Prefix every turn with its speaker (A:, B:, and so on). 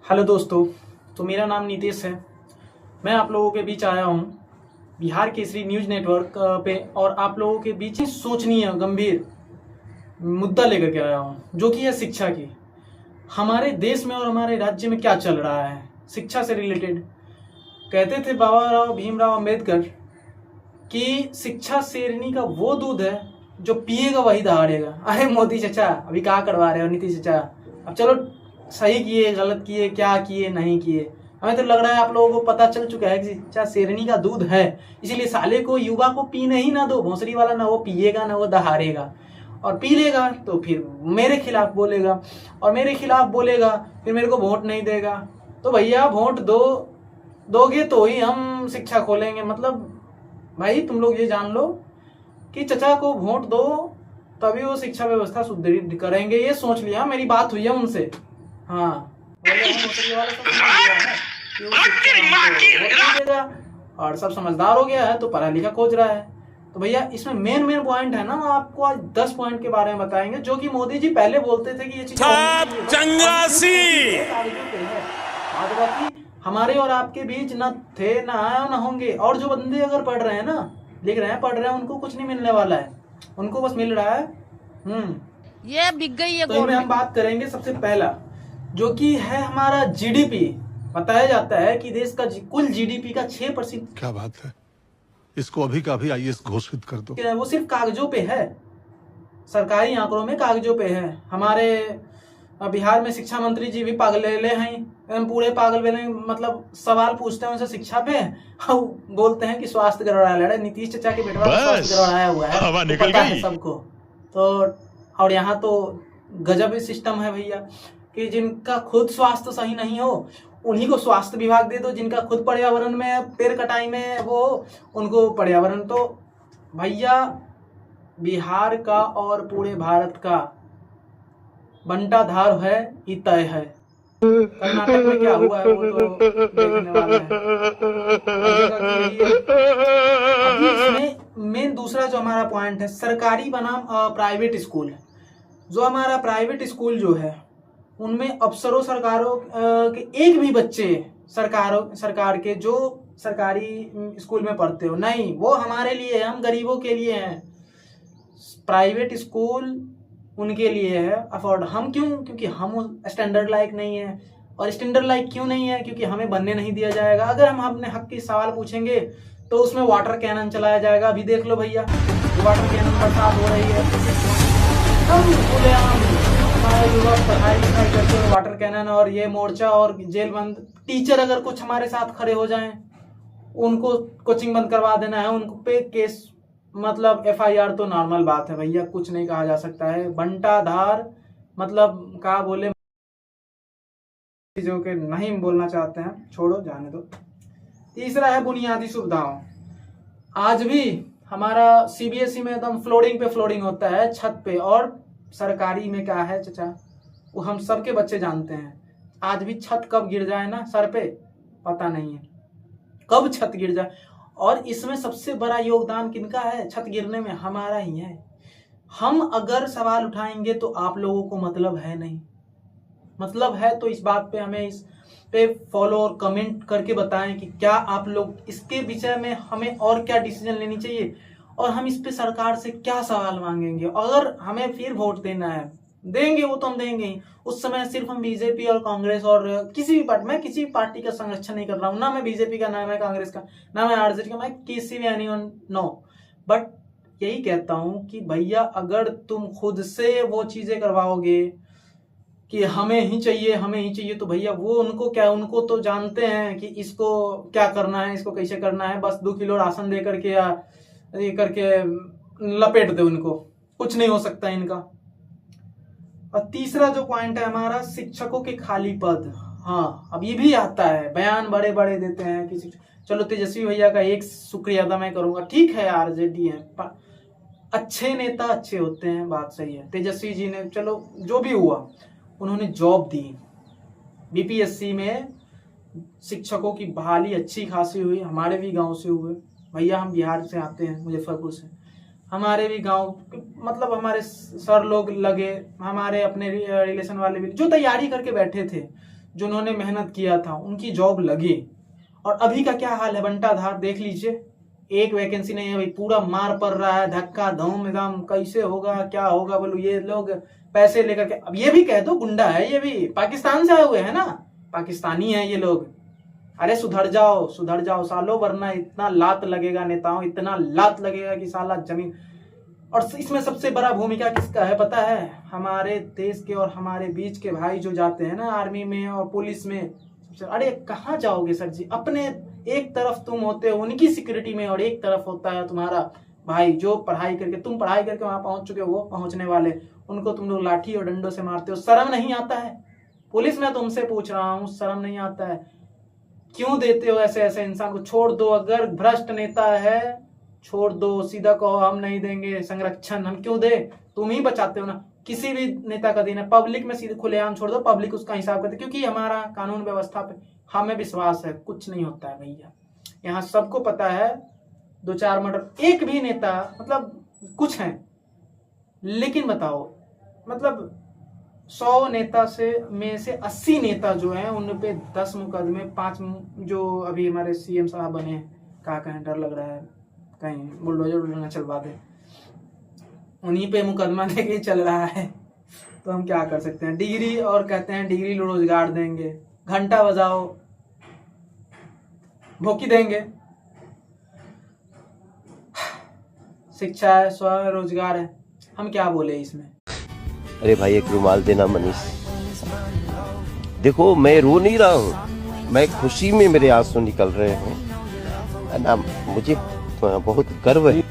A: Hello दोस्तों, तो मेरा नाम नीतीश है। मैं आप लोगों के बीच आया हूँ बिहार केसरी न्यूज नेटवर्क पे, और आप लोगों के बीच ही सोचनीय गंभीर मुद्दा लेकर के आया हूँ, जो कि है शिक्षा की। हमारे देश में और हमारे राज्य में क्या चल रहा है शिक्षा से रिलेटेड। कहते थे बाबा भीमराव अम्बेडकर कि शिक्षा शेरनी का वो दूध है जो पिएगा वही दहाड़ेगा। अरे मोदी चाचा, अभी कहाँ करवा रहे हो नीतीश चाचा? अब चलो, सही किए गलत किए, क्या किए नहीं किए, हमें तो लग रहा है आप लोगों को पता चल चुका है कि शिक्षा शेरनी का दूध है। इसीलिए साले को, युवा को पीने ही ना दो। भोसड़ी वाला ना वो पिएगा ना वो दहाड़ेगा, और पी लेगा तो फिर मेरे खिलाफ बोलेगा, और मेरे खिलाफ बोलेगा फिर मेरे को वोट नहीं देगा। तो भैया वोट दोगे तो ही हम शिक्षा खोलेंगे। मतलब भाई तुम लोग ये जान लो कि चचा को वोट दो तभी वो शिक्षा व्यवस्था सुदृढ़ करेंगे। ये सोच लिया, मेरी बात हुई है उनसे। हाँ, और सब समझदार हो गया है तो पढ़ा लिखा खोज रहा है। तो भैया इसमें मेन पॉइंट है ना, आपको आज 10 पॉइंट के बारे में बताएंगे, जो कि मोदी जी पहले बोलते थे कि ये चीज हमारे और आपके बीच न थे, न आए और न होंगे। और जो बंदे अगर पढ़ रहे हैं ना, लिख रहे हैं, पढ़ रहे हैं, उनको कुछ नहीं मिलने वाला है, उनको बस मिल रहा है
B: ये बिक गई है।
A: तो इनमें हम बात करेंगे सबसे पहला, जो कि है हमारा जीडीपी। बताया जाता है कि देश का कुल जीडीपी का 6%।
C: क्या बात है, इसको अभी का अभी आईएएस घोषित कर दो।
A: वो सिर्फ कागजों पे है, सरकारी आंकड़ों में कागजों पे है। हमारे बिहार में शिक्षा मंत्री जी भी पागलेले हैं, पूरे पागल वेले। मतलब सवाल पूछते हैं उनसे शिक्षा पे, बोलते हैं कि स्वास्थ्य गड़बड़ाया है। नीतीश चाचा के बेटा का स्वास्थ्य गड़बड़ाया हुआ है, हवा निकल गई सबको। तो और यहाँ तो गजब सिस्टम है भैया कि जिनका खुद स्वास्थ्य सही नहीं हो उन्हीं को स्वास्थ्य विभाग दे दो, जिनका खुद पर्यावरण में पेड़ कटाई में वो उनको पर्यावरण। तो भैया बिहार का और पूरे भारत का बंटाधार है, ये तय है। कर्नाटक में क्या हुआ है वो तो देखने वाला है। अभी इसमें मेन दूसरा जो हमारा पॉइंट है, सरकारी बनाम प्राइवेट स्कूल। जो हमारा प्राइवेट स्कूल जो है उनमें अफसरों सरकारों के एक भी बच्चे सरकार के जो सरकारी स्कूल में पढ़ते हो नहीं, वो हमारे लिए है, हम गरीबों के लिए हैं। प्राइवेट स्कूल उनके लिए है अफोर्ड। हम क्यों? क्योंकि हम स्टैंडर्ड लाइक नहीं है। और स्टैंडर्ड लाइक क्यों नहीं है? क्योंकि हमें बनने नहीं दिया जाएगा। अगर हम अपने हक की सवाल पूछेंगे तो उसमें वाटर कैनन चलाया जाएगा। अभी देख लो भैया, वाटर कैनन बरसात हो रही है, हम हमारे युवा पढ़ाई लिखाई करते हुए वाटर कैनन और ये मोर्चा और जेल बंद। टीचर अगर कुछ हमारे साथ खड़े हो जाएं, उनको कोचिंग बंद करवा देना है, उनको पे केस, मतलब एफआईआर तो नॉर्मल बात है भैया, कुछ नहीं कहा जा सकता है। बंटाधार मतलब कहा बोले, चीजों के नहीं बोलना चाहते हैं, छोड़ो जाने दो। तीसरा है बुनियादी सुविधाओं। आज भी हमारा सीबीएसई में एकदम फ्लोरिंग पे फ्लोरिंग होता है, छत पे, और सरकारी में क्या है चचा, वो हम सबके बच्चे जानते हैं। आज भी छत कब गिर जाए ना सर पे पता नहीं है, कब छत गिर जाए। और इसमें सबसे बड़ा योगदान किनका है छत गिरने में? हमारा ही है। हम अगर सवाल उठाएंगे तो आप लोगों को मतलब है नहीं, मतलब है तो इस बात पे हमें इस पे फॉलो और कमेंट करके बताएं कि क्या आप लोग इसके विषय में हमें और क्या डिसीजन लेनी चाहिए, और हम इस पे सरकार से क्या सवाल मांगेंगे। अगर हमें फिर वोट देना है, देंगे वो तो हम देंगे ही। उस समय सिर्फ हम बीजेपी और कांग्रेस और किसी भी पार्टी, मैं किसी भी पार्टी का संरक्षण नहीं कर रहा हूँ, ना मैं बीजेपी का, ना मैं कांग्रेस का, ना मैं आरजेडी का, मैं किसी भी एनीवन नो। बट यही कहता हूँ कि भैया अगर तुम खुद से वो चीजें करवाओगे कि हमें ही चाहिए हमें ही चाहिए, तो भैया वो उनको क्या, उनको तो जानते हैं कि इसको क्या करना है, इसको कैसे करना है। बस 2 किलो राशन दे करके या ये करके लपेट दे, उनको कुछ नहीं हो सकता इनका। और तीसरा जो पॉइंट है हमारा, शिक्षकों के खाली पद। हाँ, अब ये भी आता है, बयान बड़े बड़े देते हैं कि चलो तेजस्वी भैया का एक शुक्रिया अदा मैं करूंगा, ठीक है आरजेडी है, अच्छे नेता अच्छे होते हैं, बात सही है। तेजस्वी जी ने, चलो जो भी हुआ, उन्होंने जॉब दी। बीपीएससी में शिक्षकों की बहाली अच्छी खासी हुई, हमारे भी गांव से हुए। भैया हम बिहार से आते हैं, मुजफ्फरपुर से, हमारे भी गांव, मतलब हमारे सर लोग लगे, हमारे अपने रिलेशन वाले भी जो तैयारी करके बैठे थे, जिन्होंने मेहनत किया था उनकी जॉब लगी। और अभी का क्या हाल है बंटाधार देख लीजिए, एक वैकेंसी नहीं है भाई, पूरा मार पड़ रहा है, धक्का धूम एकदम, कैसे होगा क्या होगा बोलो। ये लोग पैसे लेकर के, अब ये भी कह दो गुंडा है, ये भी पाकिस्तान से आए हुए है ना, पाकिस्तानी है ये लोग। अरे सुधर जाओ सालों, वरना इतना लात लगेगा नेताओं, इतना लात लगेगा कि साला जमीन। और इसमें सबसे बड़ा भूमिका किसका है पता है? हमारे देश के और हमारे बीच के भाई जो जाते हैं ना आर्मी में और पुलिस में। अरे कहाँ जाओगे सर जी, अपने एक तरफ तुम होते हो उनकी सिक्योरिटी में और एक तरफ होता है तुम्हारा भाई जो पढ़ाई करके, तुम पढ़ाई करके वहां पहुंच चुके हो, वो पहुंचने वाले, उनको तुम लोग लाठी और डंडों से मारते हो। शर्म नहीं आता है? पुलिस में तुमसे पूछ रहा हूँ, शर्म नहीं आता है? क्यों देते हो ऐसे ऐसे इंसान को? छोड़ दो, अगर भ्रष्ट नेता है छोड़ दो, सीधा कहो हम नहीं देंगे संरक्षण। हम क्यों दे? तुम ही बचाते हो ना, किसी भी नेता का दिन है पब्लिक में सीधे खुलेआम छोड़ दो, पब्लिक उसका हिसाब करते, क्योंकि हमारा कानून व्यवस्था पे हमें विश्वास है, कुछ नहीं होता है भैया। यहाँ सबको पता है 2-4 मर्डर, एक भी नेता मतलब कुछ है, लेकिन बताओ मतलब 100 नेता में से 80 नेता जो हैं उन पे 10 मुकदमे, 5 जो अभी हमारे सीएम साहब बने हैं, क्या कहें, डर लग रहा है कहीं बुलडोजर न चलवा दे, उन्हीं पे मुकदमा लेके चल रहा है। तो हम क्या कर सकते हैं? डिग्री, और कहते हैं डिग्री रोजगार देंगे, घंटा बजाओ भोकी देंगे, शिक्षा है, स्वरोजगार है, हम क्या बोले इसमें?
D: अरे भाई एक रुमाल देना मनीष। देखो मैं रो नहीं रहा हूँ, मैं खुशी में मेरे आंसू निकल रहे हैं ना, मुझे बहुत गर्व है।